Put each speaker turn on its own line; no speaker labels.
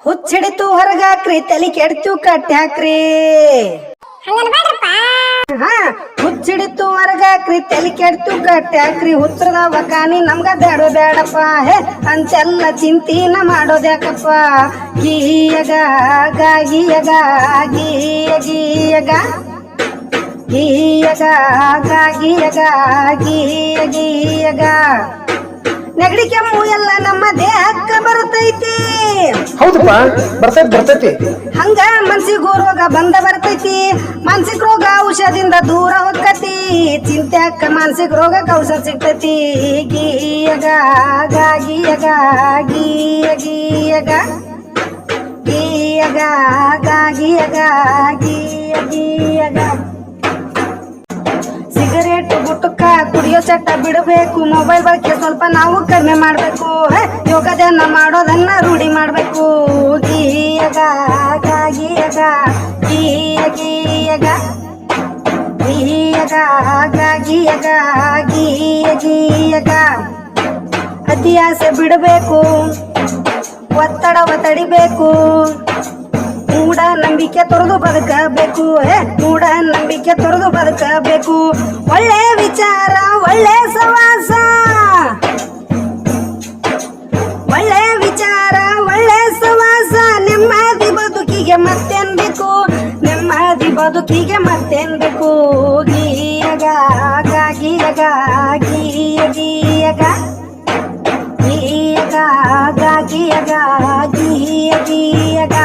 ಹುಚ್ಚಿಡಿತು ಹೊರಗಾಕ್ರಿ ತಲಿ ಕೆಡ್ತು ಕಟ್ಟಾಕ್ರಿ ಹುಚ್ಚಿಡಿತು ಹೊರಗಾಕ್ರಿ ತಲಿ ಕೆಡ್ತು ಕಟ್ಟಾಕ್ರಿ ಹುಚ್ಚರದ ವಕಾನಿ ನಮ್ಗ ಬೇಡಪ್ಪ ಹೇ ಅಂತೆಲ್ಲ ಚಿಂತಿನ ಮಾಡೋದ್ಯಾಕಪ್ಪ ಗೀಯಗ ಗೀಯಗ ಗೀಯ ಗೀಯಗ ಗೀಯಗ ಗೀಯಗ ಗೀಯ ಗೀಯಗ ನೆಗಡಿ ಕೆಮ್ಮು ಎಲ್ಲ ನಮ್ಮ ದೇಹಕ್ಕ ಬರ್ತೈತಿ.
ಹೌದಪ್ಪ, ಬರ್ತೈತಿ.
ಹಂಗ ಮನ್ಸಿಗೂ ರೋಗ ಬರ್ತೈತಿ. ಮಾನಸಿಕ ರೋಗ ಔಷಧಿಯಿಂದ ದೂರ ಹೋಗ್ತೈತಿ. ಚಿಂತ್ಯಾಕ ಮಾನಸಿಕ ರೋಗಕ್ಕೆ ಔಷಧ ಸಿಗ್ತೈತಿ. ಗೀಯಗ ಗೀಯಗ ಗೀಯ ಗೀಯಗ ಗೀಯಗ ಗೀಯಗ ಗೀಯ ಗೀಯಗ ಸಿಗರೇಟ್ ಗುಟ್ಕ ಕುಡಿಯೋ ಚಟ ಬಿಡಬೇಕು. ಮೊಬೈಲ್ ಬಳಕೆ ಸ್ವಲ್ಪ ನಾವು ಕಡಿಮೆ ಮಾಡಬೇಕು. ಯೋಗ ಧ್ಯಾನ ಮಾಡೋದನ್ನ ರೂಢಿ ಮಾಡಬೇಕು. ಗೀಯಗ ಗೀಯಗ ಗೀಯ ಗೀಯಗ ಗೀಯಗ ಗೀಯಗ ಗೀಯ ಗೀಯಗ ಅತಿಯಾಸೆ ಬಿಡಬೇಕು. ಒತ್ತಡವ ತಡಿಬೇಕು. ಮೂಢ ನಂಬಿಕೆ ತೊರೆದು ಬದುಕಬೇಕು. ಮೂಢ ನಂಬಿಕೆ ತೊರೆದು ಬದುಕಬೇಕು. ಒಳ್ಳೆ ವಿಚಾರ, ಒಳ್ಳೆ ಸವಾಸ, ಒಳ್ಳೆ ವಿಚಾರ, ಒಳ್ಳೆ ಸವಾಸ. ನೆಮ್ಮದಿ ಬದುಕಿಗೆ ಮತ್ತೇನ್ ಬೇಕು? ನೆಮ್ಮದಿ ಬದುಕಿಗೆ ಮತ್ತೇನ್ ಬೇಕು? ಗೀಯಗ ಗೀಯಗ ಗೀಯ ಗೀಯಗ ಗೀಯಗ ಗೀಯಗ ಗೀಯ ಗೀಯಗ